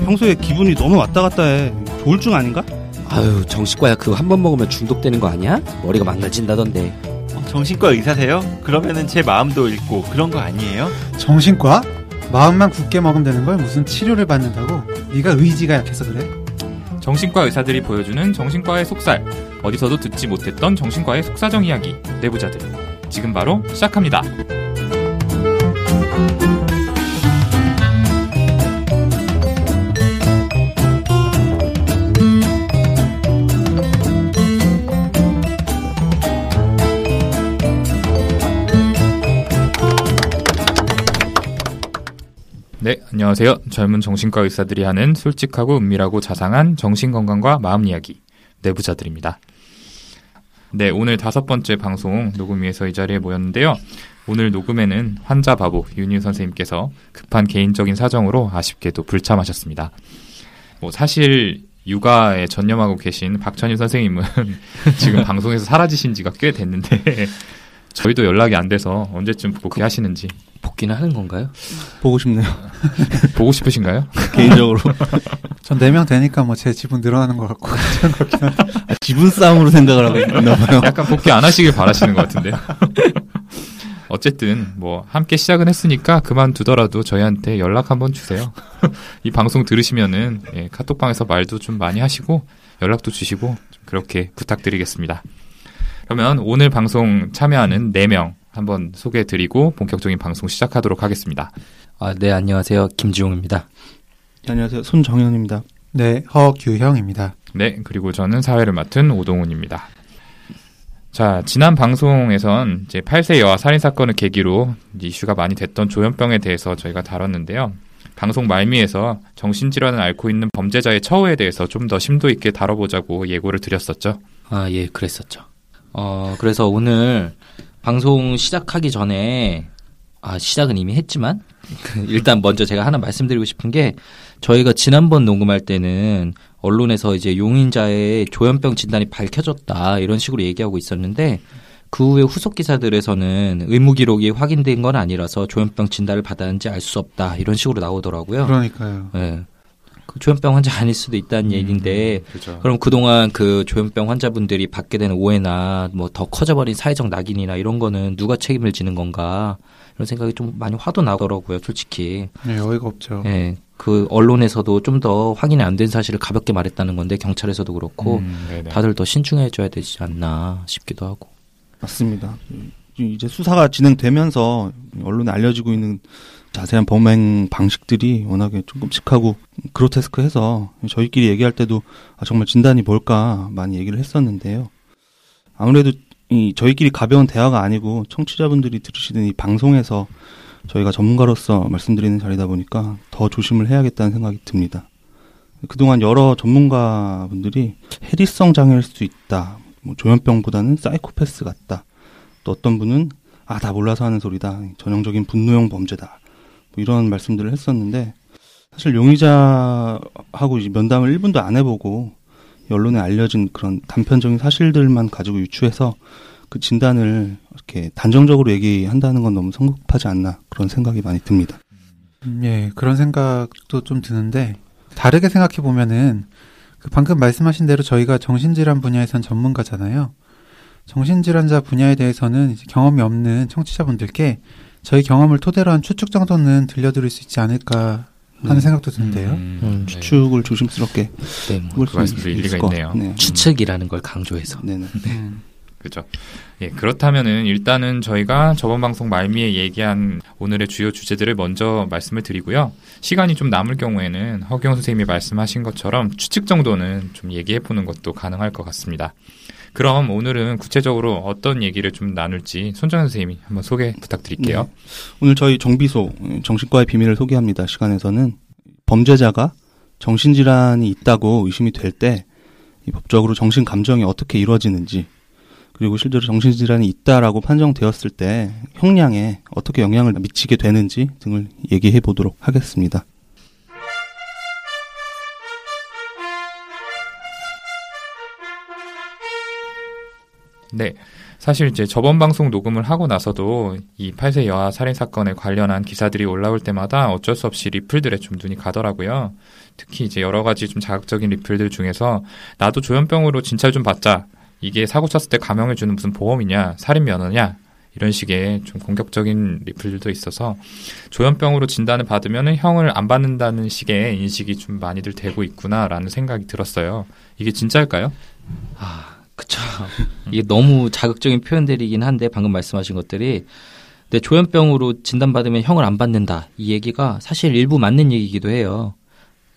평소에 기분이 너무 왔다 갔다 해. 조울증 아닌가? 아유, 정신과야 그거 한 번 먹으면 중독되는 거 아니야? 머리가 망가진다던데. 정신과 의사세요? 그러면은 제 마음도 읽고 그런 거 아니에요? 정신과? 마음만 굳게 먹으면 되는 걸 무슨 치료를 받는다고? 네가 의지가 약해서 그래? 정신과 의사들이 보여주는 정신과의 속살, 어디서도 듣지 못했던 정신과의 속사정 이야기, 내부자들. 지금 바로 시작합니다. 네, 안녕하세요. 젊은 정신과 의사들이 하는 솔직하고 은밀하고 자상한 정신건강과 마음 이야기, 내부자들입니다. 네, 오늘 5번째 방송 녹음 위해서 이 자리에 모였는데요. 오늘 녹음에는 환자 바보 윤희우 선생님께서 급한 개인적인 사정으로 아쉽게도 불참하셨습니다. 사실 육아에 전념하고 계신 박찬유 선생님은 지금 방송에서 사라지신 지가 꽤 됐는데 저희도 연락이 안 돼서 언제쯤 복귀하시는지. 복귀는 하는 건가요? 보고 싶네요. 보고 싶으신가요? 개인적으로. 전 4명 되니까 뭐 제 지분 늘어나는 것 같고 괜찮은 것 같긴 한데. 지분 싸움으로 생각을 하고 있나 봐요. 약간 복귀 안 하시길 바라시는 것 같은데요. 어쨌든 함께 시작은 했으니까 그만두더라도 저희한테 연락 한번 주세요. 이 방송 들으시면은 카톡방에서 말도 좀 많이 하시고 연락도 주시고 좀 그렇게 부탁드리겠습니다. 그러면 오늘 방송 참여하는 4명 한번 소개해드리고 본격적인 방송 시작하도록 하겠습니다. 네, 안녕하세요. 김지용입니다. 네, 안녕하세요. 손정현입니다. 네, 허규형입니다. 네, 그리고 저는 사회를 맡은 오동훈입니다. 자, 지난 방송에선 이제 8세 여아 살인사건을 계기로 이슈가 많이 됐던 조현병에 대해서 저희가 다뤘는데요. 방송 말미에서 정신질환을 앓고 있는 범죄자의 처우에 대해서 좀 더 심도 있게 다뤄보자고 예고를 드렸었죠. 예, 그랬었죠. 그래서 오늘 방송 시작하기 전에, 시작은 이미 했지만, 일단 먼저 제가 하나 말씀드리고 싶은 게, 저희가 지난번 녹음할 때는 언론에서 이제 용의자의 조현병 진단이 밝혀졌다, 이런 식으로 얘기하고 있었는데, 그 후에 후속 기사들에서는 의무 기록이 확인된 건 아니라서 조현병 진단을 받았는지 알 수 없다, 이런 식으로 나오더라고요. 그러니까요. 네. 조현병 환자 아닐 수도 있다는 얘기인데, 그렇죠. 그럼 그동안 그 조현병 환자분들이 받게 되는 오해나 더 커져버린 사회적 낙인이나 이런 거는 누가 책임을 지는 건가, 이런 생각이 좀 많이 화도 나더라고요, 솔직히. 네, 어이가 없죠. 네, 그 언론에서도 좀 더 확인이 안 된 사실을 가볍게 말했다는 건데, 경찰에서도 그렇고 다들 더 신중해져야 되지 않나 싶기도 하고. 맞습니다. 이제 수사가 진행되면서 언론에 알려지고 있는 자세한 범행 방식들이 워낙에 좀 끔찍하고 그로테스크해서 저희끼리 얘기할 때도 정말 진단이 뭘까 많이 얘기를 했었는데요. 아무래도 저희끼리 가벼운 대화가 아니고 청취자분들이 들으시는 이 방송에서 저희가 전문가로서 말씀드리는 자리다 보니까 더 조심을 해야겠다는 생각이 듭니다. 그동안 여러 전문가분들이 해리성 장애일 수 있다. 조현병보다는 사이코패스 같다. 또 어떤 분은 다 몰라서 하는 소리다. 전형적인 분노형 범죄다. 이런 말씀들을 했었는데, 사실 용의자하고 이제 면담을 1분도 안 해보고 언론에 알려진 그런 단편적인 사실들만 가지고 유추해서 그 진단을 이렇게 단정적으로 얘기한다는 건 너무 성급하지 않나, 그런 생각이 많이 듭니다. 예, 그런 생각도 좀 드는데, 다르게 생각해 보면은 방금 말씀하신 대로 저희가 정신질환 분야에선 전문가잖아요. 정신질환자 분야에 대해서는 이제 경험이 없는 청취자분들께 저희 경험을 토대로 한 추측 정도는 들려드릴 수 있지 않을까 하는 생각도 드는데요. 추측을 조심스럽게. 네, 그 말씀도 일리가 있네요. 네. 추측이라는 걸 강조해서. 네네. 그렇죠. 예, 그렇다면은 일단은 저희가 저번 방송 말미에 얘기한 오늘의 주요 주제들을 먼저 말씀을 드리고요. 시간이 좀 남을 경우에는 허경 선생님이 말씀하신 것처럼 추측 정도는 좀 얘기해보는 것도 가능할 것 같습니다. 그럼 오늘은 구체적으로 어떤 얘기를 좀 나눌지 손정현 선생님이 한번 소개 부탁드릴게요. 네. 오늘 저희 정비소 정신과의 비밀을 소개합니다 시간에서는 범죄자가 정신질환이 있다고 의심이 될 때 법적으로 정신감정이 어떻게 이루어지는지, 그리고 실제로 정신질환이 있다라고 판정되었을 때 형량에 어떻게 영향을 미치게 되는지 등을 얘기해 보도록 하겠습니다. 네. 사실 이제 저번 방송 녹음을 하고 나서도 이 8세 여아 살인 사건에 관련한 기사들이 올라올 때마다 어쩔 수 없이 리플들에 좀 눈이 가더라고요. 특히 이제 여러 가지 좀 자극적인 리플들 중에서 나도 조현병으로 진찰 좀 받자. 이게 사고 쳤을 때 감형해주는 무슨 보험이냐, 살인 면허냐 이런 식의 좀 공격적인 리플들도 있어서 조현병으로 진단을 받으면 형을 안 받는다는 식의 인식이 좀 많이들 되고 있구나라는 생각이 들었어요. 이게 진짜일까요? 그쵸. 이게 너무 자극적인 표현들이긴 한데 방금 말씀하신 것들이 근데 조현병으로 진단받으면 형을 안 받는다. 이 얘기가 사실 일부 맞는 얘기이기도 해요.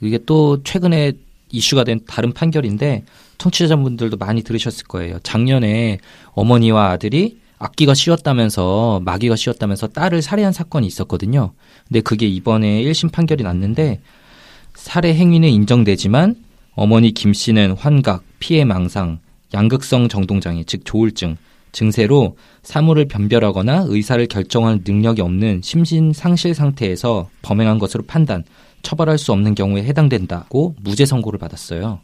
이게 또 최근에 이슈가 된 다른 판결인데 청취자분들도 많이 들으셨을 거예요. 작년에 어머니와 아들이 악기가 씌웠다면서 마귀가 씌웠다면서 딸을 살해한 사건이 있었거든요. 근데 그게 이번에 1심 판결이 났는데 살해 행위는 인정되지만 어머니 김 씨는 환각, 피해 망상, 양극성 정동장애, 즉 조울증, 증세로 사물을 변별하거나 의사를 결정할 능력이 없는 심신 상실 상태에서 범행한 것으로 판단, 처벌할 수 없는 경우에 해당된다고 무죄 선고를 받았어요.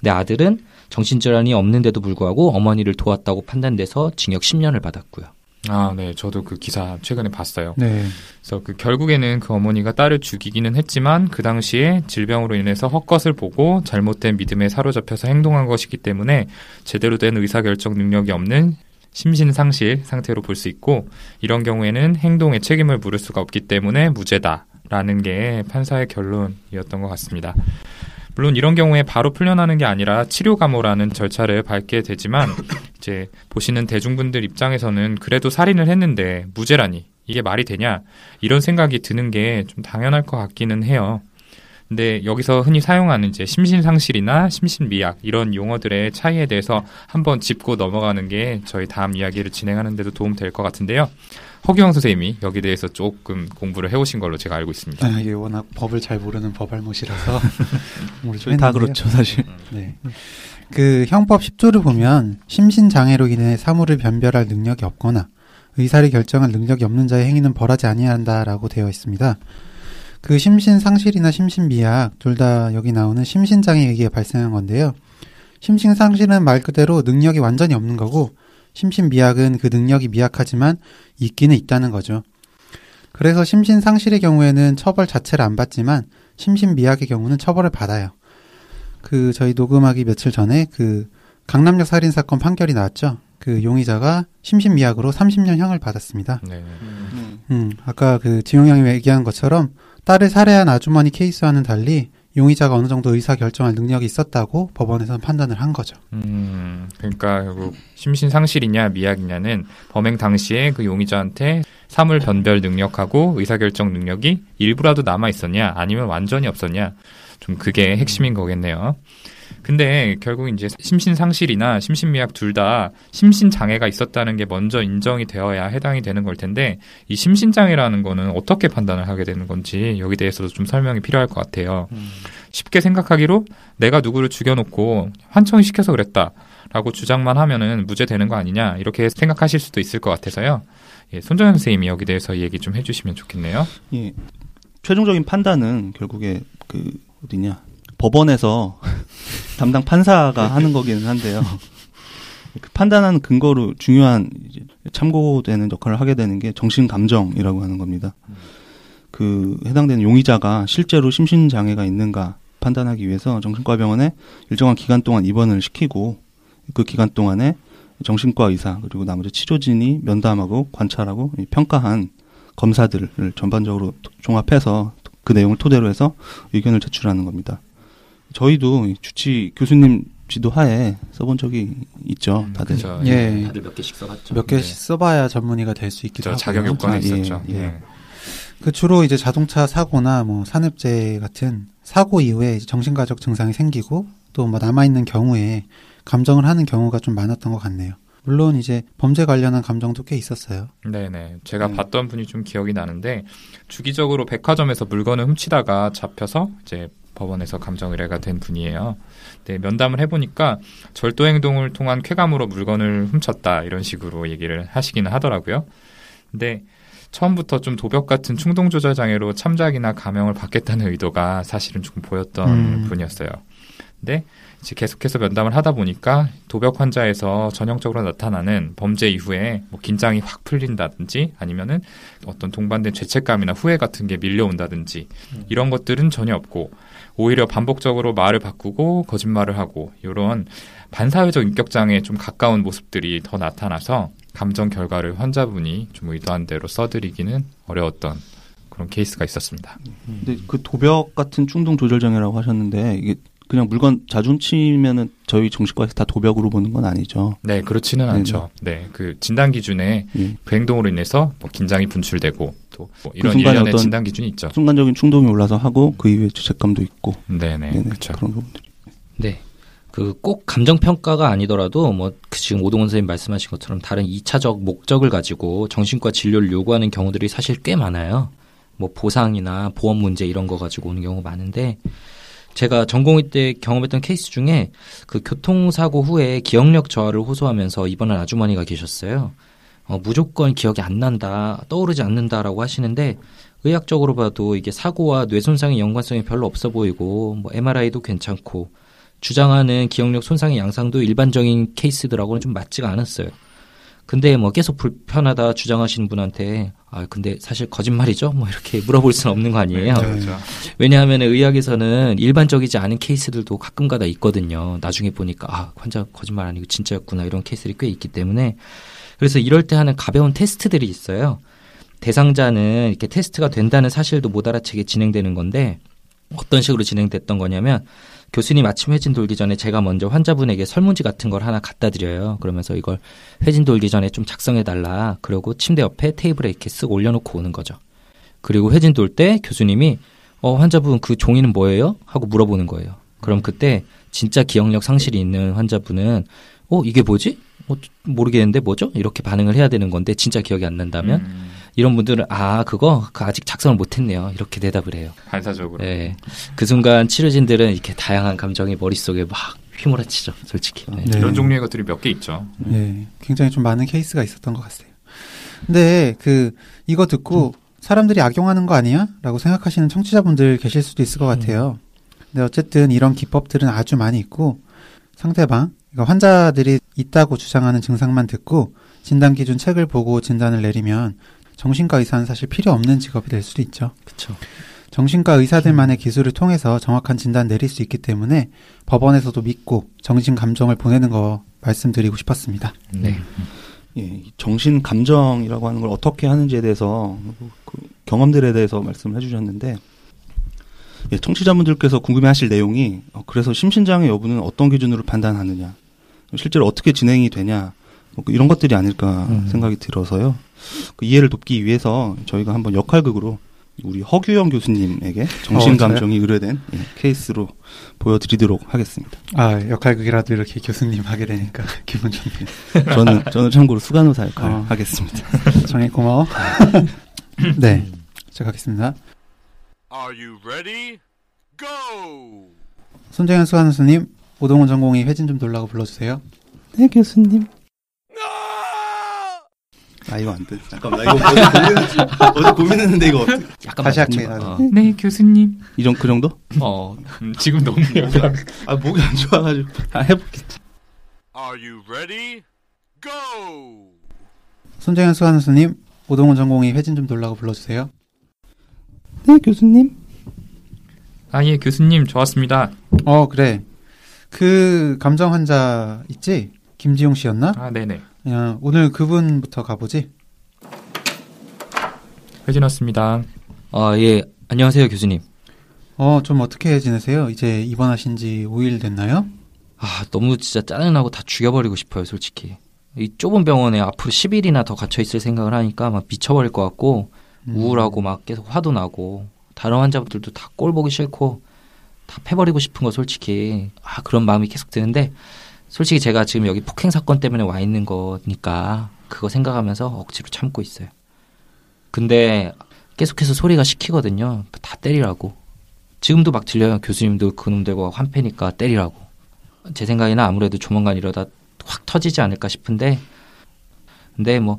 근데 아들은 정신질환이 없는데도 불구하고 어머니를 도왔다고 판단돼서 징역 10년을 받았고요. 네. 저도 그 기사 최근에 봤어요. 네. 그래서 결국에는 그 어머니가 딸을 죽이기는 했지만 그 당시에 질병으로 인해서 헛것을 보고 잘못된 믿음에 사로잡혀서 행동한 것이기 때문에 제대로 된 의사결정 능력이 없는 심신상실 상태로 볼 수 있고 이런 경우에는 행동에 책임을 물을 수가 없기 때문에 무죄다라는 게 판사의 결론이었던 것 같습니다. 물론 이런 경우에 바로 풀려나는 게 아니라 치료 감호라는 절차를 밟게 되지만 이제 보시는 대중분들 입장에서는 그래도 살인을 했는데 무죄라니 이게 말이 되냐 이런 생각이 드는 게 좀 당연할 것 같기는 해요. 근데 여기서 흔히 사용하는 이제 심신상실이나 심신미약 이런 용어들의 차이에 대해서 한번 짚고 넘어가는 게 저희 다음 이야기를 진행하는 데도 도움 될 것 같은데요. 허규영 선생님이 여기에 대해서 조금 공부를 해오신 걸로 제가 알고 있습니다. 이게 워낙 법을 잘 모르는 법알못이라서 저희 다 그렇죠, 사실. 네. 그 형법 10조를 보면 심신장애로 인해 사물을 변별할 능력이 없거나 의사를 결정할 능력이 없는 자의 행위는 벌하지 아니한다라고 되어 있습니다. 그 심신상실이나 심신미약 둘 다 여기 나오는 심신장애에 의해 발생한 건데요. 심신상실은 말 그대로 능력이 완전히 없는 거고 심신미약은 그 능력이 미약하지만 있기는 있다는 거죠. 그래서 심신상실의 경우에는 처벌 자체를 안 받지만 심신미약의 경우는 처벌을 받아요. 그 저희 녹음하기 며칠 전에 그 강남역 살인사건 판결이 나왔죠. 그 용의자가 심신미약으로 30년형을 받았습니다. 네. 아까 그 지용 형이 얘기한 것처럼 딸을 살해한 아주머니 케이스와는 달리 용의자가 어느 정도 의사결정할 능력이 있었다고 법원에서는 판단을 한 거죠. 그러니까 결국 심신상실이냐 미약이냐는 범행 당시에 그 용의자한테 사물 변별 능력하고 의사결정 능력이 일부라도 남아있었냐 아니면 완전히 없었냐 좀 그게 핵심인 거겠네요. 근데 결국 이제 심신상실이나 심신미약 둘 다 심신장애가 있었다는 게 먼저 인정이 되어야 해당이 되는 걸 텐데 이 심신장애라는 거는 어떻게 판단을 하게 되는 건지 여기 대해서도 좀 설명이 필요할 것 같아요. 쉽게 생각하기로 내가 누구를 죽여놓고 환청시켜서 그랬다라고 주장만 하면은 무죄되는 거 아니냐 이렇게 생각하실 수도 있을 것 같아서요. 예, 손정현 선생님이 여기 대해서 얘기 좀 해주시면 좋겠네요. 예, 최종적인 판단은 결국에 그 어디냐 법원에서 담당 판사가 하는 거기는 한데요. 그 판단하는 근거로 중요한 이제 참고되는 역할을 하게 되는 게 정신감정이라고 하는 겁니다. 그 해당되는 용의자가 실제로 심신장애가 있는가 판단하기 위해서 정신과 병원에 일정한 기간 동안 입원을 시키고 그 기간 동안에 정신과 의사 그리고 나머지 치료진이 면담하고 관찰하고 평가한 검사들을 전반적으로 종합해서 그 내용을 토대로 해서 의견을 제출하는 겁니다. 저희도 주치 교수님 지도하에 써본 적이 있죠, 다들. 그렇죠. 예. 다들 몇 개씩 써봤죠. 몇 개씩 써봐야 전문의가 될 수 있기도 하고. 자격 요건이 있었죠. 예. 그 주로 이제 자동차 사고나 뭐 산업재해 같은 사고 이후에 정신가족 증상이 생기고 또 뭐 남아있는 경우에 감정을 하는 경우가 좀 많았던 것 같네요. 물론 이제 범죄 관련한 감정도 꽤 있었어요. 네네. 제가 봤던 분이 좀 기억이 나는데 주기적으로 백화점에서 물건을 훔치다가 잡혀서 이제 법원에서 감정 의뢰가 된 분이에요. 네, 면담을 해보니까 절도 행동을 통한 쾌감으로 물건을 훔쳤다 이런 식으로 얘기를 하시기는 하더라고요. 근데 처음부터 좀 도벽 같은 충동 조절 장애로 참작이나 감형을 받겠다는 의도가 사실은 좀 보였던 분이었어요. 근데 이제 계속해서 면담을 하다 보니까 도벽 환자에서 전형적으로 나타나는 범죄 이후에 뭐 긴장이 확 풀린다든지 아니면은 어떤 동반된 죄책감이나 후회 같은 게 밀려온다든지 이런 것들은 전혀 없고 오히려 반복적으로 말을 바꾸고 거짓말을 하고 이런 반사회적 인격장애에 좀 가까운 모습들이 더 나타나서 감정 결과를 환자분이 좀 의도한 대로 써드리기는 어려웠던 그런 케이스가 있었습니다. 근데 그 도벽 같은 충동 조절 장애라고 하셨는데 이게 그냥 물건 자주 훔치면은 저희 정신과에서 다 도벽으로 보는 건 아니죠. 네, 그렇지는 않죠. 네, 그 진단 기준에 그 행동으로 인해서 뭐 긴장이 분출되고 또 뭐 이런 그 일련의 진단 기준이 있죠. 순간적인 충동이 올라서 하고 그 이후에 죄책감도 있고. 네네, 그렇죠. 그런 부분들이. 네. 그 꼭 감정 평가가 아니더라도 뭐 지금 오동원 선생님 말씀하신 것처럼 다른 2차적 목적을 가지고 정신과 진료를 요구하는 경우들이 사실 꽤 많아요. 뭐 보상이나 보험 문제 이런 거 가지고 오는 경우가 많은데 제가 전공의 때 경험했던 케이스 중에 그 교통사고 후에 기억력 저하를 호소하면서 입원한 아주머니가 계셨어요. 무조건 기억이 안 난다, 떠오르지 않는다라고 하시는데 의학적으로 봐도 이게 사고와 뇌 손상의 연관성이 별로 없어 보이고 뭐 MRI도 괜찮고 주장하는 기억력 손상의 양상도 일반적인 케이스들하고는 좀 맞지가 않았어요. 근데 뭐 계속 불편하다 주장하시는 분한테 근데 사실 거짓말이죠? 뭐 이렇게 물어볼 수는 없는 거 아니에요. 네, 그렇죠. 왜냐하면 의학에서는 일반적이지 않은 케이스들도 가끔가다 있거든요. 나중에 보니까 환자 거짓말 아니고 진짜였구나 이런 케이스들이 꽤 있기 때문에 그래서 이럴 때 하는 가벼운 테스트들이 있어요. 대상자는 이렇게 테스트가 된다는 사실도 못 알아채게 진행되는 건데 어떤 식으로 진행됐던 거냐면 교수님 아침 회진 돌기 전에 제가 먼저 환자분에게 설문지 같은 걸 하나 갖다 드려요. 그러면서 이걸 회진 돌기 전에 좀 작성해달라. 그러고 침대 옆에 테이블에 이렇게 쓱 올려놓고 오는 거죠. 그리고 회진 돌 때 교수님이 환자분 그 종이는 뭐예요? 하고 물어보는 거예요. 그럼 그때 진짜 기억력 상실이 있는 환자분은 이게 뭐지? 모르겠는데 뭐죠? 이렇게 반응을 해야 되는 건데 진짜 기억이 안 난다면 이런 분들은 그거 아직 작성을 못했네요. 이렇게 대답을 해요. 반사적으로. 네. 그 순간 치료진들은 이렇게 다양한 감정이 머릿속에 막 휘몰아치죠. 솔직히. 네. 네. 이런 종류의 것들이 몇 개 있죠. 네, 굉장히 좀 많은 케이스가 있었던 것 같아요. 근데 이거 듣고 사람들이 악용하는 거 아니야? 라고 생각하시는 청취자분들 계실 수도 있을 것 같아요. 근데 어쨌든 이런 기법들은 아주 많이 있고 상대방, 그러니까 환자들이 있다고 주장하는 증상만 듣고 진단 기준 책을 보고 진단을 내리면 정신과 의사는 사실 필요 없는 직업이 될 수도 있죠. 그렇죠. 정신과 의사들만의 기술을 통해서 정확한 진단 내릴 수 있기 때문에 법원에서도 믿고 정신 감정을 보내는 거 말씀드리고 싶었습니다. 네. 예, 정신 감정이라고 하는 걸 어떻게 하는지에 대해서 그 경험들에 대해서 말씀을 해주셨는데 청취자분들께서 궁금해하실 내용이 그래서 심신장애 여부는 어떤 기준으로 판단하느냐, 실제로 어떻게 진행이 되냐 이런 것들이 아닐까 생각이 들어서요. 그 이해를 돕기 위해서 저희가 한번 역할극으로 우리 허규영 교수님에게 정신감정이 의뢰된 케이스로 보여드리도록 하겠습니다. 역할극이라도 이렇게 교수님 하게 되니까 기분 좋네요. 저는 참고로 수간호사 역할 하겠습니다. 정혜 고마워. 네, 시작하겠습니다. Are you ready? Go! 손정현 수간호사님, 오동훈 전공의 회진 좀 돌라고 불러주세요. 네, 교수님. 이거 안 돼. 잠깐만, 이거 어제 고민했는데 이거 어떻게? 약간 다시 할게요. 네, 교수님. 그 정도? 지금 너무 약간 목이 안 좋아가지고. 해볼게. Are you ready? Go! 손정현 수간호사님, 오동훈 전공의 회진 좀 돌라고 불러주세요. 네, 교수님. 예, 교수님 좋았습니다. 그래. 그 감정 환자 있지? 김지용 씨였나? 네네. 오늘 그분부터 가보지. 회진 왔습니다. 예. 안녕하세요, 교수님. 좀 어떻게 지내세요? 이제 입원하신 지 5일 됐나요? 너무 진짜 짜증나고 다 죽여버리고 싶어요, 솔직히. 이 좁은 병원에 앞으로 10일이나 더 갇혀있을 생각을 하니까 막 미쳐버릴 것 같고, 우울하고 막 계속 화도 나고, 다른 환자분들도 다 꼴 보기 싫고, 다 패버리고 싶은 거 솔직히. 그런 마음이 계속 드는데, 솔직히 제가 지금 여기 폭행 사건 때문에 와 있는 거니까 그거 생각하면서 억지로 참고 있어요. 근데 계속해서 소리가 시키거든요. 다 때리라고. 지금도 막 들려요. 교수님도 그놈들과 환패니까 때리라고. 제 생각에는 아무래도 조만간 이러다 확 터지지 않을까 싶은데 근데 뭐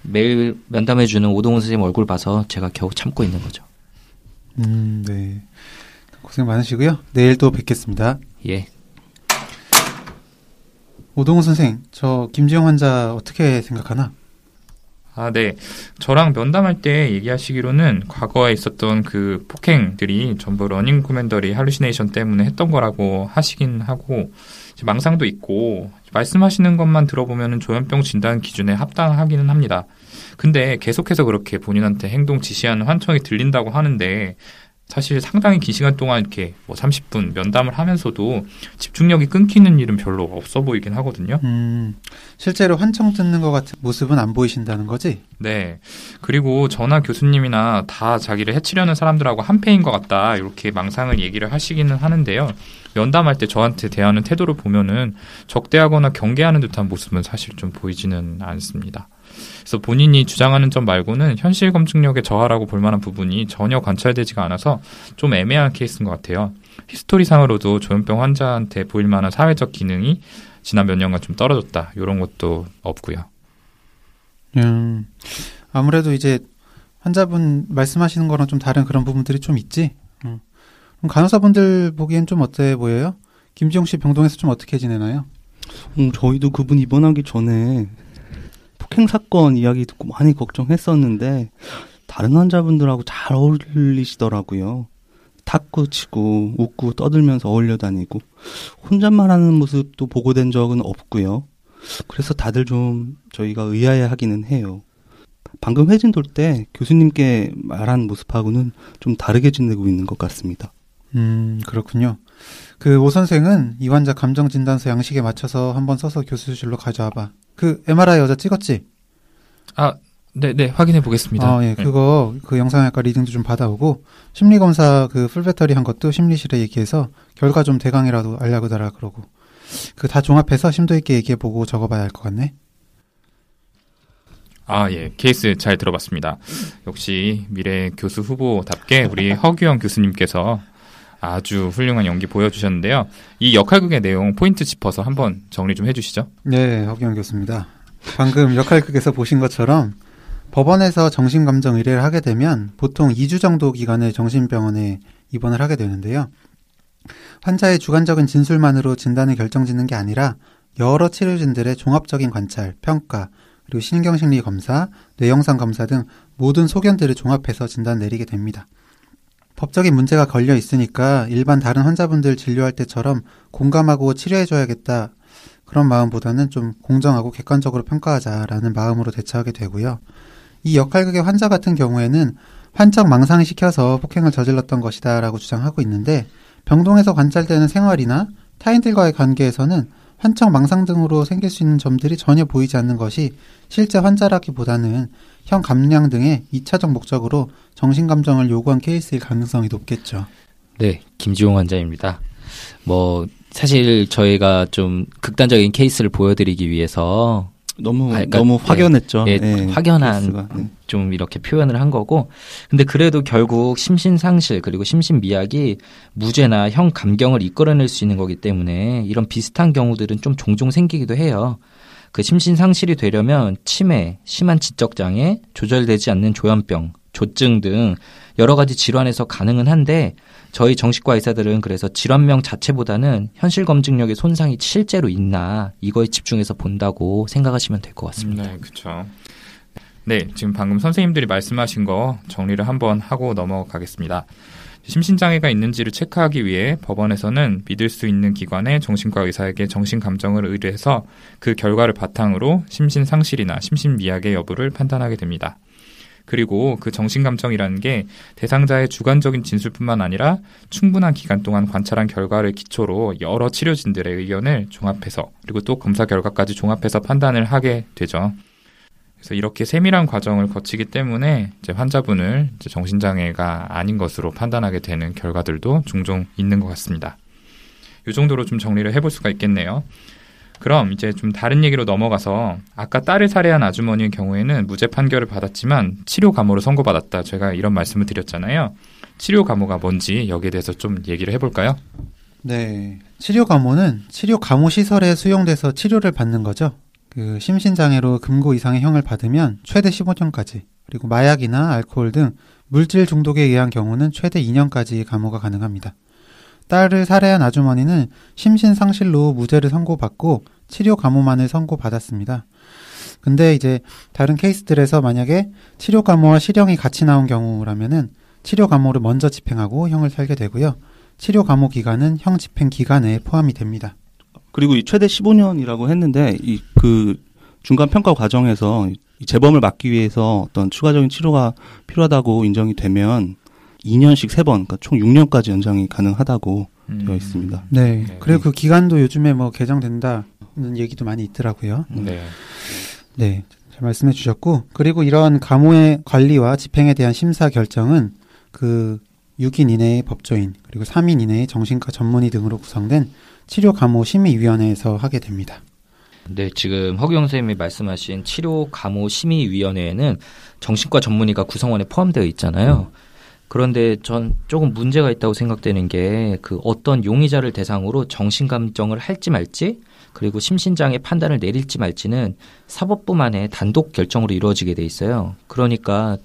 매일 면담해주는 오동훈 선생님 얼굴 봐서 제가 겨우 참고 있는 거죠. 네. 고생 많으시고요. 내일 또 뵙겠습니다. 예. 오동훈 선생, 저 김지영 환자 어떻게 생각하나? 아, 네. 저랑 면담할 때 얘기하시기로는 과거에 있었던 그 폭행들이 전부 러닝 코멘더리 할루시네이션 때문에 했던 거라고 하시긴 하고, 망상도 있고, 말씀하시는 것만 들어보면 조현병 진단 기준에 합당하기는 합니다. 근데 계속해서 그렇게 본인한테 행동 지시하는 환청이 들린다고 하는데, 사실 상당히 긴 시간 동안 이렇게 30분 면담을 하면서도 집중력이 끊기는 일은 별로 없어 보이긴 하거든요. 실제로 환청 듣는 것 같은 모습은 안 보이신다는 거지? 네. 그리고 저나 교수님이나 다 자기를 해치려는 사람들하고 한패인 것 같다. 이렇게 망상을 얘기를 하시기는 하는데요. 면담할 때 저한테 대하는 태도를 보면은 적대하거나 경계하는 듯한 모습은 사실 좀 보이지는 않습니다. 그래서 본인이 주장하는 점 말고는 현실 검증력의 저하라고 볼 만한 부분이 전혀 관찰되지가 않아서 좀 애매한 케이스인 것 같아요. 히스토리상으로도 조현병 환자한테 보일 만한 사회적 기능이 지난 몇 년간 좀 떨어졌다. 이런 것도 없고요. 아무래도 이제 환자분 말씀하시는 거랑 좀 다른 그런 부분들이 좀 있지? 그럼 간호사분들 보기엔 좀 어때 보여요? 김지용 씨 병동에서 좀 어떻게 지내나요? 저희도 그분 입원하기 전에 폭행 사건 이야기 듣고 많이 걱정했었는데 다른 환자분들하고 잘 어울리시더라고요. 탁구 치고 웃고 떠들면서 어울려 다니고 혼잣말 하는 모습도 보고된 적은 없고요. 그래서 다들 좀 저희가 의아해하기는 해요. 방금 회진 돌 때 교수님께 말한 모습하고는 좀 다르게 지내고 있는 것 같습니다. 그렇군요. 그 오 선생은 이 환자 감정진단서 양식에 맞춰서 한번 써서 교수실로 가져와봐. 그 MRI 여자 찍었지? 아, 네, 확인해 보겠습니다. 예, 그거 그 영상학과 리딩도 좀 받아오고 심리검사 그 풀배터리 한 것도 심리실에 얘기해서 결과 좀 대강이라도 알려달라 그러고 그 다 종합해서 심도 있게 얘기해보고 적어봐야 할 것 같네. 아, 예. 케이스 잘 들어봤습니다. 역시 미래 교수 후보답게 우리 허규영 교수님께서 아주 훌륭한 연기 보여주셨는데요. 이 역할극의 내용 포인트 짚어서 한번 정리 좀 해주시죠. 네, 허규영 교수입니다. 방금 역할극에서 보신 것처럼 법원에서 정신감정 의뢰를 하게 되면 보통 2주 정도 기간을 정신병원에 입원을 하게 되는데요. 환자의 주관적인 진술만으로 진단을 결정짓는 게 아니라 여러 치료진들의 종합적인 관찰, 평가, 그리고 신경심리 검사, 뇌영상 검사 등 모든 소견들을 종합해서 진단 내리게 됩니다. 법적인 문제가 걸려 있으니까 일반 다른 환자분들 진료할 때처럼 공감하고 치료해줘야겠다 그런 마음보다는 좀 공정하고 객관적으로 평가하자라는 마음으로 대처하게 되고요. 이 역할극의 환자 같은 경우에는 환청 망상시켜서 폭행을 저질렀던 것이다 라고 주장하고 있는데 병동에서 관찰되는 생활이나 타인들과의 관계에서는 환청 망상 등으로 생길 수 있는 점들이 전혀 보이지 않는 것이 실제 환자라기보다는 형 감량 등의 2차적 목적으로 정신감정을 요구한 케이스일 가능성이 높겠죠. 네, 김지용 환자입니다. 사실 저희가 좀 극단적인 케이스를 보여드리기 위해서 너무 확연했죠. 확연한 케이스가. 좀 이렇게 표현을 한 거고, 근데 그래도 결국 심신상실 그리고 심신미약이 무죄나 형 감경을 이끌어낼 수 있는 거기 때문에 이런 비슷한 경우들은 좀 종종 생기기도 해요. 그 심신상실이 되려면 치매, 심한 지적장애, 조절되지 않는 조현병, 조증 등 여러 가지 질환에서 가능은 한데 저희 정신과 의사들은 그래서 질환명 자체보다는 현실 검증력의 손상이 실제로 있나 이거에 집중해서 본다고 생각하시면 될 것 같습니다. 네, 그렇죠. 네, 지금 방금 선생님들이 말씀하신 거 정리를 한번 하고 넘어가겠습니다. 심신장애가 있는지를 체크하기 위해 법원에서는 믿을 수 있는 기관의 정신과 의사에게 정신감정을 의뢰해서 그 결과를 바탕으로 심신상실이나 심신미약의 여부를 판단하게 됩니다. 그리고 그 정신감정이라는 게 대상자의 주관적인 진술뿐만 아니라 충분한 기간 동안 관찰한 결과를 기초로 여러 치료진들의 의견을 종합해서 그리고 또 검사 결과까지 종합해서 판단을 하게 되죠. 그래서 이렇게 세밀한 과정을 거치기 때문에 이제 환자분을 이제 정신장애가 아닌 것으로 판단하게 되는 결과들도 종종 있는 것 같습니다. 이 정도로 좀 정리를 해볼 수가 있겠네요. 그럼 이제 좀 다른 얘기로 넘어가서 아까 딸을 살해한 아주머니의 경우에는 무죄 판결을 받았지만 치료 감호를 선고받았다. 제가 이런 말씀을 드렸잖아요. 치료 감호가 뭔지 여기에 대해서 좀 얘기를 해볼까요? 네, 치료 감호는 치료 감호 시설에 수용돼서 치료를 받는 거죠. 그 심신장애로 금고 이상의 형을 받으면 최대 15년까지, 그리고 마약이나 알코올 등 물질 중독에 의한 경우는 최대 2년까지 감호가 가능합니다. 딸을 살해한 아주머니는 심신상실로 무죄를 선고받고 치료 감호만을 선고받았습니다. 근데 이제 다른 케이스들에서 만약에 치료 감호와 실형이 같이 나온 경우라면은 치료 감호를 먼저 집행하고 형을 살게 되고요. 치료 감호 기간은 형 집행 기간에 포함이 됩니다. 그리고 이 최대 15년이라고 했는데 이 그 중간 평가 과정에서 이 재범을 막기 위해서 어떤 추가적인 치료가 필요하다고 인정이 되면 2년씩 3번, 그러니까 총 6년까지 연장이 가능하다고 되어 있습니다. 네. 그리고 그 기간도 요즘에 뭐 개정된다는 얘기도 많이 있더라고요. 네. 네. 잘 말씀해 주셨고, 그리고 이런 감호의 관리와 집행에 대한 심사 결정은 그 6인 이내의 법조인, 그리고 3인 이내의 정신과 전문의 등으로 구성된 치료감호심의위원회에서 하게 됩니다. 네, 지금 허경 선생님이 말씀하신 치료감호심의위원회에는 정신과 전문의가 구성원에 포함되어 있잖아요. 그런데 전 조금 문제가 있다고 생각되는 게 그 어떤 용의자를 대상으로 정신감정을 할지 말지 그리고 심신장애 판단을 내릴지 말지는 사법부만의 단독 결정으로 이루어지게 돼 있어요. 그러니까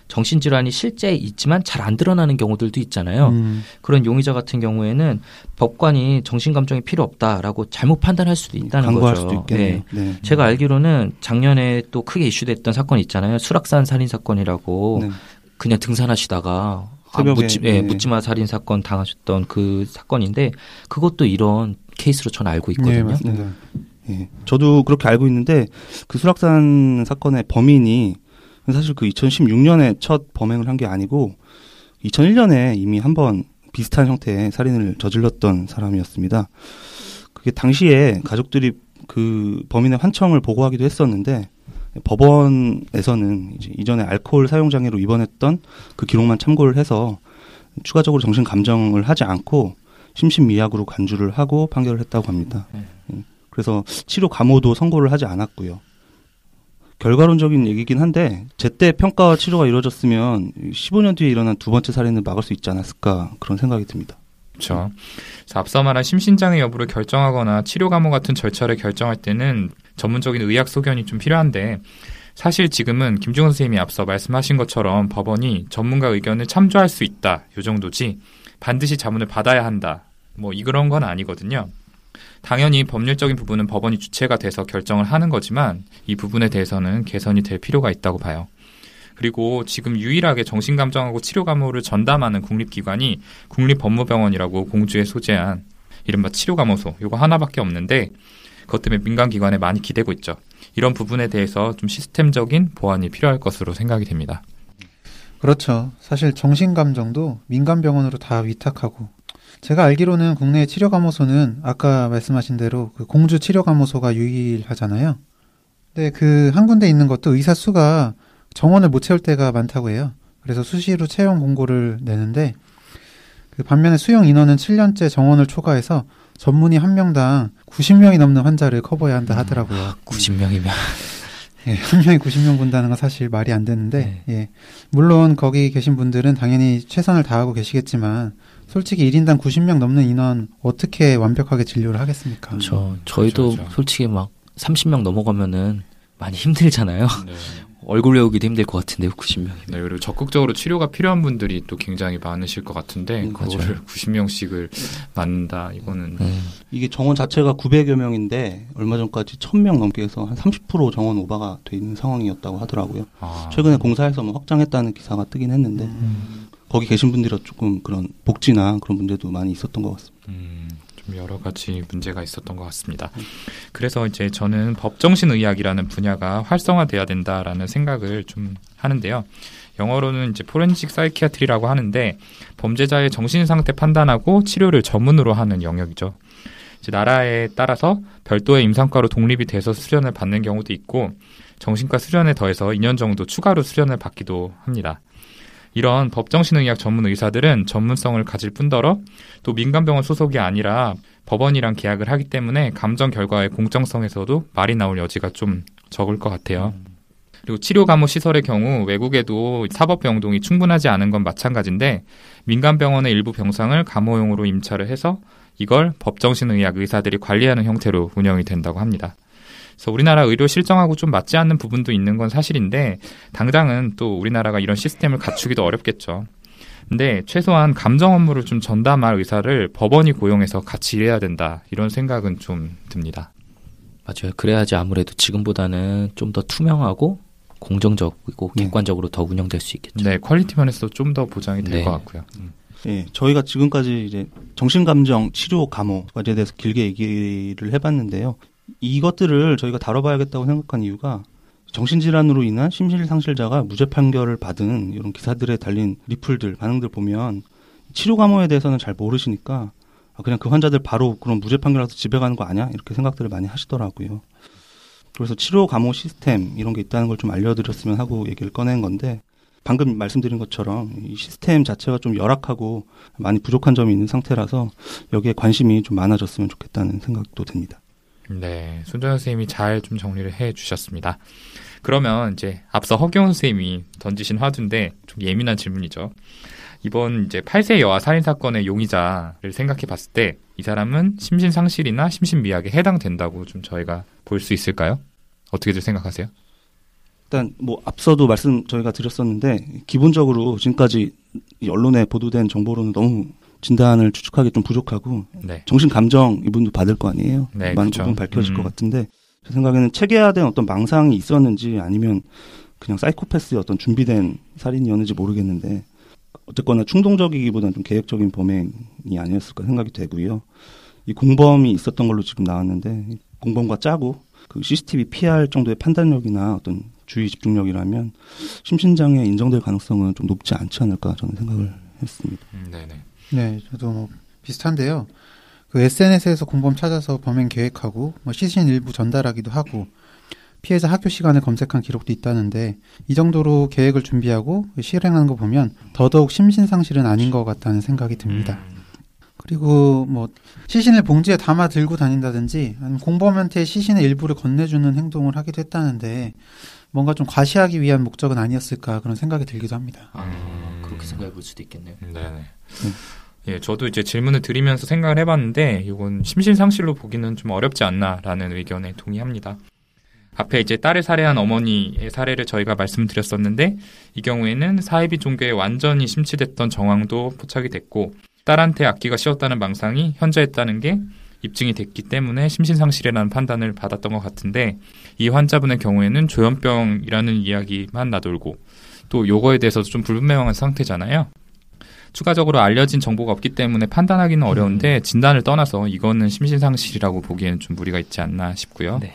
정신질환이 실제 있지만 잘 안 드러나는 경우들도 있잖아요. 그런 용의자 같은 경우에는 법관이 정신감정이 필요 없다라고 잘못 판단할 수도 있다는 강구할 거죠. 수도 있겠네요. 네. 네. 제가 알기로는 작년에 또 크게 이슈됐던 사건 있잖아요. 수락산 살인 사건이라고 네. 그냥 등산하시다가 새벽에, 묻지마 살인 사건 당하셨던 그 사건인데 그것도 이런 케이스로 저는 알고 있거든요. 네, 맞습니다. 예. 저도 그렇게 알고 있는데 그 수락산 사건의 범인이 사실 그 2016년에 첫 범행을 한 게 아니고 2001년에 이미 한번 비슷한 형태의 살인을 저질렀던 사람이었습니다. 그게 당시에 가족들이 그 범인의 환청을 보고하기도 했었는데 법원에서는 이제 이전에 알코올 사용 장애로 입원했던 그 기록만 참고를 해서 추가적으로 정신 감정을 하지 않고 심신미약으로 간주를 하고 판결을 했다고 합니다. 그래서 치료 감호도 선고를 하지 않았고요. 결과론적인 얘기긴 한데 제때 평가와 치료가 이루어졌으면 15년 뒤에 일어난 두 번째 살인을 막을 수 있지 않았을까 그런 생각이 듭니다. 그렇죠. 앞서 말한 심신장애 여부를 결정하거나 치료 감호 같은 절차를 결정할 때는 전문적인 의학 소견이 좀 필요한데 사실 지금은 김중훈 선생님이 앞서 말씀하신 것처럼 법원이 전문가 의견을 참조할 수 있다. 이 정도지 반드시 자문을 받아야 한다. 뭐 이런 건 아니거든요. 당연히 법률적인 부분은 법원이 주체가 돼서 결정을 하는 거지만 이 부분에 대해서는 개선이 될 필요가 있다고 봐요. 그리고 지금 유일하게 정신감정하고 치료감호를 전담하는 국립기관이 국립법무병원이라고 공주에 소재한 이른바 치료감호소 이거 하나밖에 없는데 그것 때문에 민간기관에 많이 기대고 있죠. 이런 부분에 대해서 좀 시스템적인 보완이 필요할 것으로 생각이 됩니다. 그렇죠. 사실 정신감정도 민간병원으로 다 위탁하고 제가 알기로는 국내 치료감호소는 아까 말씀하신 대로 그 공주 치료감호소가 유일하잖아요. 근데 그 한 군데 있는 것도 의사 수가 정원을 못 채울 때가 많다고 해요. 그래서 수시로 채용 공고를 내는데 그 반면에 수용 인원은 7년째 정원을 초과해서 전문의 한 명당 90명이 넘는 환자를 커버해야 한다 하더라고요. 90명이면 예, 한 명이 90명 본다는 건 사실 말이 안 되는데 예, 물론 거기 계신 분들은 당연히 최선을 다하고 계시겠지만 솔직히 1인당 90명 넘는 인원 어떻게 완벽하게 진료를 하겠습니까? 저희도 그렇죠. 솔직히 막 30명 넘어가면은 많이 힘들잖아요. 네. 얼굴 외우기도 힘들 것 같은데요, 90명이면. 네, 그리고 적극적으로 치료가 필요한 분들이 또 굉장히 많으실 것 같은데 그거를 90명씩을 맞는다 이거는 이게 정원 자체가 900여 명인데 얼마 전까지 1000명 넘게 해서 한 30% 정원 오버가 돼 있는 상황이었다고 하더라고요. 최근에 공사해서 뭐 확장했다는 기사가 뜨긴 했는데 거기 계신 분들이 조금 그런 복지나 그런 문제도 많이 있었던 것 같습니다. 좀 여러 가지 문제가 있었던 것 같습니다. 그래서 이제 저는 법정신의학이라는 분야가 활성화돼야 된다라는 생각을 좀 하는데요. 영어로는 이제 포렌식 사이키아트리라고 하는데 범죄자의 정신 상태 판단하고 치료를 전문으로 하는 영역이죠. 이제 나라에 따라서 별도의 임상과로 독립이 돼서 수련을 받는 경우도 있고 정신과 수련에 더해서 2년 정도 추가로 수련을 받기도 합니다. 이런 법정신의학 전문 의사들은 전문성을 가질 뿐더러 또 민간병원 소속이 아니라 법원이랑 계약을 하기 때문에 감정 결과의 공정성에서도 말이 나올 여지가 좀 적을 것 같아요. 그리고 치료감호 시설의 경우 외국에도 사법병동이 충분하지 않은 건 마찬가지인데 민간병원의 일부 병상을 감호용으로 임차를 해서 이걸 법정신의학 의사들이 관리하는 형태로 운영이 된다고 합니다. 그래서 우리나라 의료 실정하고 좀 맞지 않는 부분도 있는 건 사실인데 당장은 또 우리나라가 이런 시스템을 갖추기도 어렵겠죠. 근데 최소한 감정 업무를 좀 전담할 의사를 법원이 고용해서 같이 일해야 된다. 이런 생각은 좀 듭니다. 맞아요. 그래야지 아무래도 지금보다는 좀 더 투명하고 공정적이고 객관적으로 더 운영될 수 있겠죠. 네, 퀄리티 면에서도 좀 더 보장이 될 네. 것 같고요. 예, 저희가 지금까지 이제 정신감정 치료 감호까지에 대해서 길게 얘기를 해봤는데요. 이것들을 저희가 다뤄봐야겠다고 생각한 이유가 정신질환으로 인한 심실상실자가 무죄 판결을 받은 이런 기사들에 달린 리플들, 반응들 보면 치료 감호에 대해서는 잘 모르시니까 그냥 그 환자들 바로 그런 무죄 판결에서 집에 가는 거 아니야? 이렇게 생각들을 많이 하시더라고요. 그래서 치료 감호 시스템 이런 게 있다는 걸 좀 알려드렸으면 하고 얘기를 꺼낸 건데 방금 말씀드린 것처럼 이 시스템 자체가 좀 열악하고 많이 부족한 점이 있는 상태라서 여기에 관심이 좀 많아졌으면 좋겠다는 생각도 듭니다. 네, 손정현 선생님이 잘 좀 정리를 해 주셨습니다. 그러면 이제 앞서 허경훈 선생님이 던지신 화두인데 좀 예민한 질문이죠. 이번 이제 8세 여아 살인 사건의 용의자를 생각해 봤을 때 이 사람은 심신상실이나 심신미약에 해당된다고 좀 저희가 볼 수 있을까요? 어떻게들 생각하세요? 일단 뭐 앞서도 말씀 저희가 드렸었는데 기본적으로 지금까지 이 언론에 보도된 정보로는 너무 진단을 추측하기 좀 부족하고 네. 정신감정 이분도 받을 거 아니에요. 네, 많은 그렇죠. 부분 밝혀질 것 같은데 제 생각에는 체계화된 어떤 망상이 있었는지 아니면 그냥 사이코패스의 어떤 준비된 살인이었는지 모르겠는데 어쨌거나 충동적이기보다는 좀 계획적인 범행이 아니었을까 생각이 되고요. 이 공범이 있었던 걸로 지금 나왔는데 공범과 짜고 그 CCTV 피할 정도의 판단력이나 어떤 주의 집중력이라면 심신장애 인정될 가능성은 좀 높지 않지 않을까 저는 생각을 했습니다. 네네. 네, 저도 뭐 비슷한데요. 그 SNS에서 공범 찾아서 범행 계획하고 뭐 시신 일부 전달하기도 하고 피해자 학교 시간을 검색한 기록도 있다는데 이 정도로 계획을 준비하고 실행하는 거 보면 더더욱 심신상실은 아닌 것 같다는 생각이 듭니다. 그리고 뭐 시신을 봉지에 담아 들고 다닌다든지 아니면 공범한테 시신의 일부를 건네주는 행동을 하기도 했다는데 뭔가 좀 과시하기 위한 목적은 아니었을까 그런 생각이 들기도 합니다. 그렇게 생각해 볼 수도 있겠네요. 네네. 예, 저도 이제 질문을 드리면서 생각을 해봤는데 이건 심신상실로 보기는 좀 어렵지 않나라는 의견에 동의합니다. 앞에 이제 딸을 살해한 어머니의 사례를 저희가 말씀드렸었는데 이 경우에는 사이비 종교에 완전히 심취됐던 정황도 포착이 됐고 딸한테 악기가 씌웠다는 망상이 현저했다는 게 입증이 됐기 때문에 심신상실이라는 판단을 받았던 것 같은데 이 환자분의 경우에는 조현병이라는 이야기만 나돌고 또 요거에 대해서도 좀 불분명한 상태잖아요. 추가적으로 알려진 정보가 없기 때문에 판단하기는 어려운데 진단을 떠나서 이거는 심신상실이라고 보기에는 좀 무리가 있지 않나 싶고요. 네.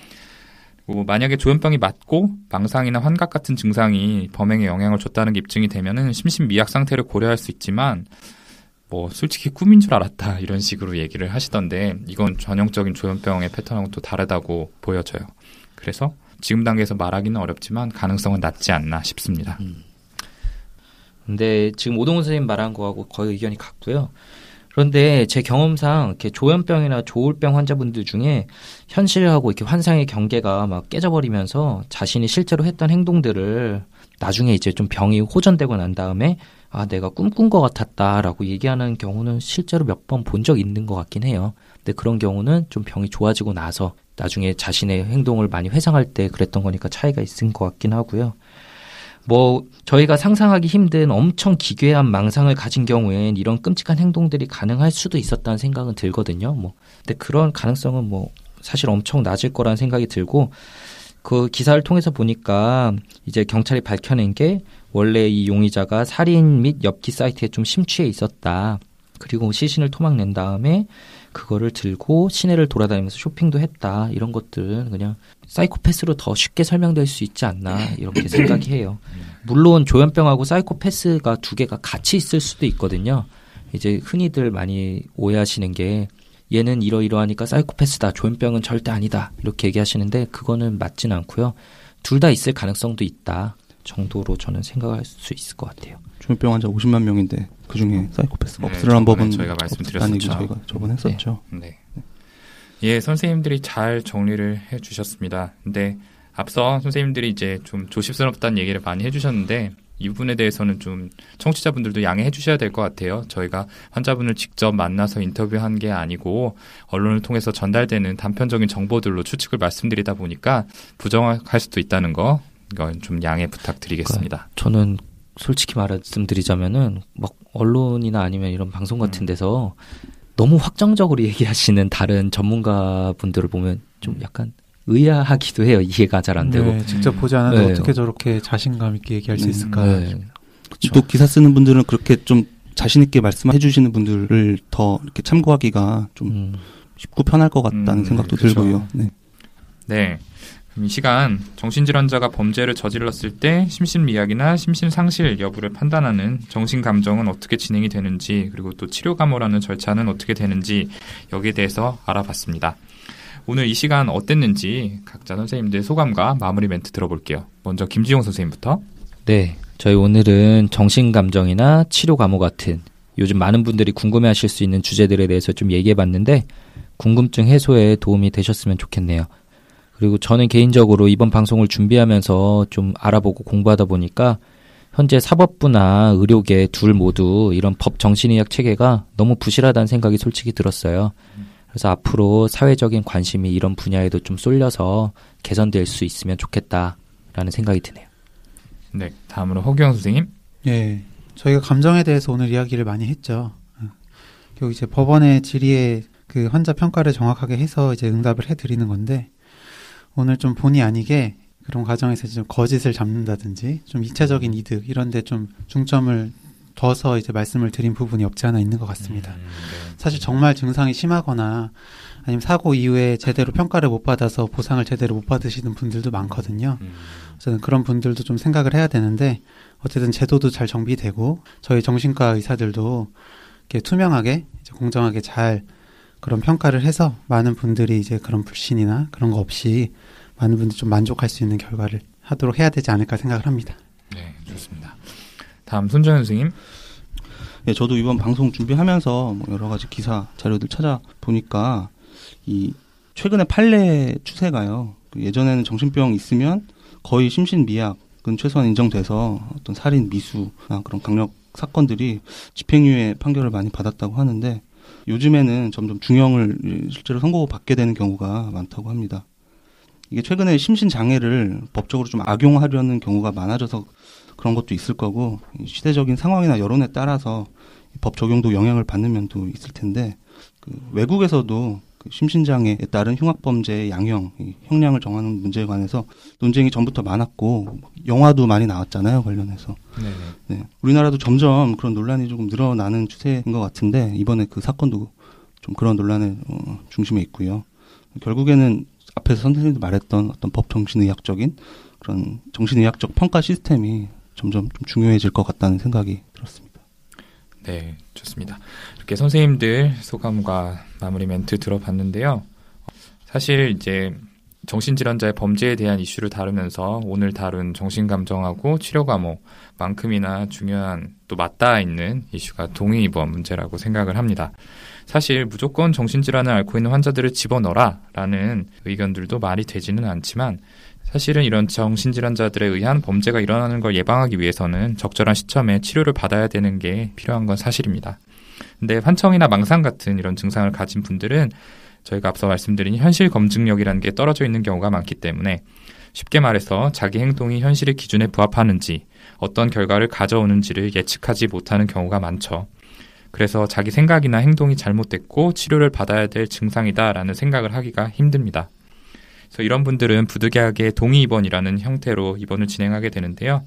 만약에 조현병이 맞고 망상이나 환각 같은 증상이 범행에 영향을 줬다는 게 입증이 되면은 심신미약 상태를 고려할 수 있지만 뭐 솔직히 꿈인 줄 알았다 이런 식으로 얘기를 하시던데 이건 전형적인 조현병의 패턴하고 또 다르다고 보여져요. 그래서 지금 단계에서 말하기는 어렵지만 가능성은 낮지 않나 싶습니다. 근데 지금 오동훈 선생님 말한 거하고 거의 의견이 같고요. 그런데 제 경험상 이렇게 조현병이나 조울병 환자분들 중에 현실하고 이렇게 환상의 경계가 막 깨져버리면서 자신이 실제로 했던 행동들을 나중에 이제 좀 병이 호전되고 난 다음에 내가 꿈꾼 것 같았다라고 얘기하는 경우는 실제로 몇 번 본 적 있는 것 같긴 해요. 근데 그런 경우는 좀 병이 좋아지고 나서 나중에 자신의 행동을 많이 회상할 때 그랬던 거니까 차이가 있을 것 같긴 하고요. 뭐 저희가 상상하기 힘든 엄청 기괴한 망상을 가진 경우엔 이런 끔찍한 행동들이 가능할 수도 있었다는 생각은 들거든요. 뭐 근데 그런 가능성은 뭐 사실 엄청 낮을 거라는 생각이 들고 그 기사를 통해서 보니까 이제 경찰이 밝혀낸 게 원래 이 용의자가 살인 및 엽기 사이트에 좀 심취해 있었다. 그리고 시신을 토막낸 다음에 그거를 들고 시내를 돌아다니면서 쇼핑도 했다. 이런 것들은 그냥 사이코패스로 더 쉽게 설명될 수 있지 않나 이렇게 생각이 해요. 물론 조현병하고 사이코패스가 두 개가 같이 있을 수도 있거든요. 이제 흔히들 많이 오해하시는 게 얘는 이러이러하니까 사이코패스다. 조현병은 절대 아니다. 이렇게 얘기하시는데 그거는 맞지는 않고요. 둘 다 있을 가능성도 있다 정도로 저는 생각할 수 있을 것 같아요. 조현병 환자 50만 명인데 그중에 사이코패스가 네, 없으라는 법은 저희가 말씀드렸었죠. 저희가 저번에 했었죠. 네. 예, 선생님들이 잘 정리를 해주셨습니다. 근데 앞서 선생님들이 이제 좀 조심스럽다는 얘기를 많이 해주셨는데 이 부분에 대해서는 좀 청취자분들도 양해해 주셔야 될 것 같아요. 저희가 환자분을 직접 만나서 인터뷰한 게 아니고 언론을 통해서 전달되는 단편적인 정보들로 추측을 말씀드리다 보니까 부정할 수도 있다는 거 이건 좀 양해 부탁드리겠습니다. 저는 솔직히 말씀드리자면은 막 언론이나 아니면 이런 방송 같은 데서 너무 확정적으로 얘기하시는 다른 전문가분들을 보면 좀 약간 의아하기도 해요. 이해가 잘 안 되고. 네, 직접 보지 않아도 어떻게 저렇게 자신감 있게 얘기할 수 있을까. 그쵸. 또 기사 쓰는 분들은 그렇게 좀 자신 있게 말씀해 주시는 분들을 더 이렇게 참고하기가 좀 쉽고 편할 것 같다는 생각도 그쵸. 들고요. 네. 네. 그럼 이 시간 정신질환자가 범죄를 저질렀을 때 심신미약이나 심신상실 여부를 판단하는 정신감정은 어떻게 진행이 되는지, 그리고 또 치료감호라는 절차는 어떻게 되는지 여기에 대해서 알아봤습니다. 오늘 이 시간 어땠는지 각자 선생님들 소감과 마무리 멘트 들어볼게요. 먼저 김지용 선생님부터. 네, 저희 오늘은 정신감정이나 치료감호 같은 요즘 많은 분들이 궁금해하실 수 있는 주제들에 대해서 좀 얘기해봤는데 궁금증 해소에 도움이 되셨으면 좋겠네요. 그리고 저는 개인적으로 이번 방송을 준비하면서 좀 알아보고 공부하다 보니까 현재 사법부나 의료계 둘 모두 이런 법 정신의학 체계가 너무 부실하다는 생각이 솔직히 들었어요. 그래서 앞으로 사회적인 관심이 이런 분야에도 좀 쏠려서 개선될 수 있으면 좋겠다라는 생각이 드네요. 네, 다음으로 허규영 선생님. 예, 저희가 감정에 대해서 오늘 이야기를 많이 했죠. 결국 이제 법원의 질의에 그 환자 평가를 정확하게 해서 이제 응답을 해드리는 건데, 오늘 좀 본의 아니게 그런 과정에서 좀 거짓을 잡는다든지 좀 이차적인 이득 이런 데 좀 중점을 둬서 이제 말씀을 드린 부분이 없지 않아 있는 것 같습니다. 사실 정말 증상이 심하거나 아니면 사고 이후에 제대로 평가를 못 받아서 보상을 제대로 못 받으시는 분들도 많거든요. 저는 그런 분들도 좀 생각을 해야 되는데, 어쨌든 제도도 잘 정비되고 저희 정신과 의사들도 이렇게 투명하게 이제 공정하게 잘 그런 평가를 해서 많은 분들이 이제 그런 불신이나 그런 거 없이 많은 분들이 좀 만족할 수 있는 결과를 하도록 해야 되지 않을까 생각을 합니다. 네, 좋습니다. 다음 손정현 선생님. 네, 저도 이번 방송 준비하면서 뭐 여러 가지 기사 자료들 찾아보니까 이 최근에 판례 추세가요. 예전에는 정신병 있으면 거의 심신미약은 최소한 인정돼서 어떤 살인, 미수나 그런 강력 사건들이 집행유예 판결을 많이 받았다고 하는데, 요즘에는 점점 중형을 실제로 선고받게 되는 경우가 많다고 합니다. 이게 최근에 심신장애를 법적으로 좀 악용하려는 경우가 많아져서 그런 것도 있을 거고, 시대적인 상황이나 여론에 따라서 법 적용도 영향을 받는 면도 있을 텐데, 외국에서도 심신장애에 따른 흉악범죄의 양형, 형량을 정하는 문제에 관해서 논쟁이 전부터 많았고 영화도 많이 나왔잖아요, 관련해서. 네. 우리나라도 점점 그런 논란이 조금 늘어나는 추세인 것 같은데, 이번에 그 사건도 좀 그런 논란의 중심에 있고요. 결국에는 앞에서 선생님도 말했던 어떤 법 정신의학적인 그런 정신의학적 평가 시스템이 점점 좀 중요해질 것 같다는 생각이 들었습니다. 네, 좋습니다. 이렇게 선생님들 소감과 마무리 멘트 들어봤는데요. 사실 이제 정신질환자의 범죄에 대한 이슈를 다루면서 오늘 다룬 정신감정하고 치료감호만큼이나 중요한, 또 맞닿아 있는 이슈가 동의입원 문제라고 생각을 합니다. 사실 무조건 정신질환을 앓고 있는 환자들을 집어넣어라 라는 의견들도 말이 되지는 않지만, 사실은 이런 정신질환자들에 의한 범죄가 일어나는 걸 예방하기 위해서는 적절한 시점에 치료를 받아야 되는 게 필요한 건 사실입니다. 근데 환청이나 망상 같은 이런 증상을 가진 분들은 저희가 앞서 말씀드린 현실 검증력이라는 게 떨어져 있는 경우가 많기 때문에, 쉽게 말해서 자기 행동이 현실의 기준에 부합하는지, 어떤 결과를 가져오는지를 예측하지 못하는 경우가 많죠. 그래서 자기 생각이나 행동이 잘못됐고 치료를 받아야 될 증상이다라는 생각을 하기가 힘듭니다. 그래서 이런 분들은 부득이하게 동의 입원이라는 형태로 입원을 진행하게 되는데요.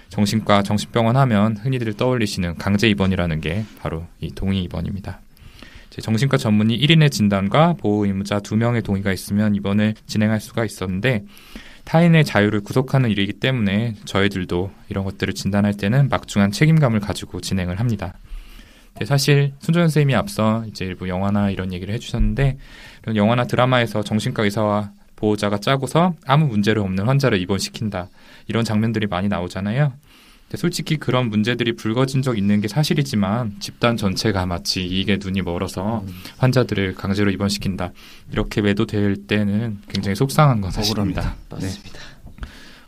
정신과, 정신병원 하면 흔히들 떠올리시는 강제 입원이라는 게 바로 이 동의 입원입니다. 정신과 전문의 1인의 진단과 보호 의무자 2명의 동의가 있으면 입원을 진행할 수가 있었는데, 타인의 자유를 구속하는 일이기 때문에 저희들도 이런 것들을 진단할 때는 막중한 책임감을 가지고 진행을 합니다. 사실 손정현 선생님이 앞서 이제 일부 영화나 이런 얘기를 해주셨는데, 이런 영화나 드라마에서 정신과 의사와 보호자가 짜고서 아무 문제를 없는 환자를 입원시킨다, 이런 장면들이 많이 나오잖아요. 근데 솔직히 그런 문제들이 불거진 적 있는 게 사실이지만 집단 전체가 마치 이익에 눈이 멀어서 환자들을 강제로 입원시킨다, 이렇게 매도될 때는 굉장히 속상한 건 사실입니다. 맞습니다.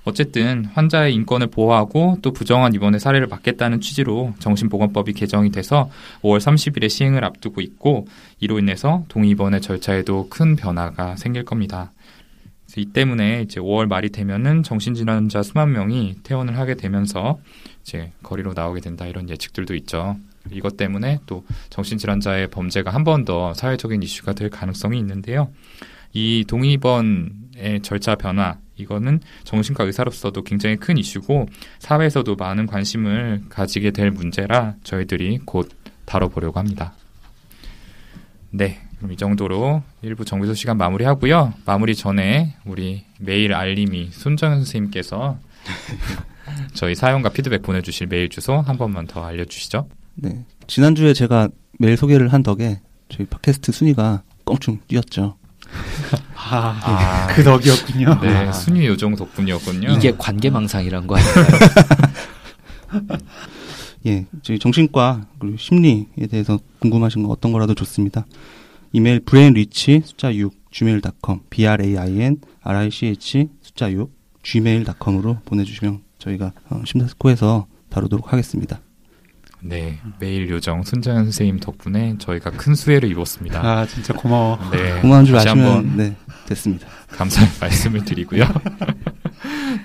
어쨌든 환자의 인권을 보호하고 또 부정한 입원의 사례를 막겠다는 취지로 정신보건법이 개정이 돼서 5월 30일에 시행을 앞두고 있고, 이로 인해서 동의 입원의 절차에도 큰 변화가 생길 겁니다. 그래서 이 때문에 이제 5월 말이 되면은 정신질환자 수만 명이 퇴원을 하게 되면서 이제 거리로 나오게 된다 이런 예측들도 있죠. 이것 때문에 또 정신질환자의 범죄가 한 번 더 사회적인 이슈가 될 가능성이 있는데요. 이 동의입원의 절차 변화 이거는 정신과 의사로서도 굉장히 큰 이슈고 사회에서도 많은 관심을 가지게 될 문제라 저희들이 곧 다뤄보려고 합니다. 네, 그럼 이 정도로 1부 정비소 시간 마무리하고요. 마무리 전에 우리 메일 알림이 손정현 선생님께서 저희 사연과 피드백 보내주실 메일 주소 한 번만 더 알려주시죠. 네, 지난주에 제가 메일 소개를 한 덕에 저희 팟캐스트 순위가 껑충 뛰었죠. 그 덕이었군요. 네, 순위 요정 덕분이었군요. 이게 관계망상이란 거 아닌가요? 예, 저희 정신과 그리고 심리에 대해서 궁금하신 거 어떤 거라도 좋습니다. 이메일 brainrich 숫자 6 gmail.com brainrich 숫자 6 gmail.com으로 보내주시면 저희가 심사숙고해서 다루도록 하겠습니다. 네, 메일 요정 손정현 선생님 덕분에 저희가 큰 수혜를 입었습니다. 아, 진짜 고마워. 네, 고마운 줄 다시 아시면 한번 네, 됐습니다. 감사의 말씀을 드리고요.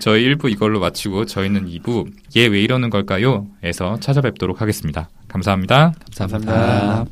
저희 1부 이걸로 마치고 저희는 2부 얘 왜 이러는 걸까요? 에서 찾아뵙도록 하겠습니다. 감사합니다. 감사합니다.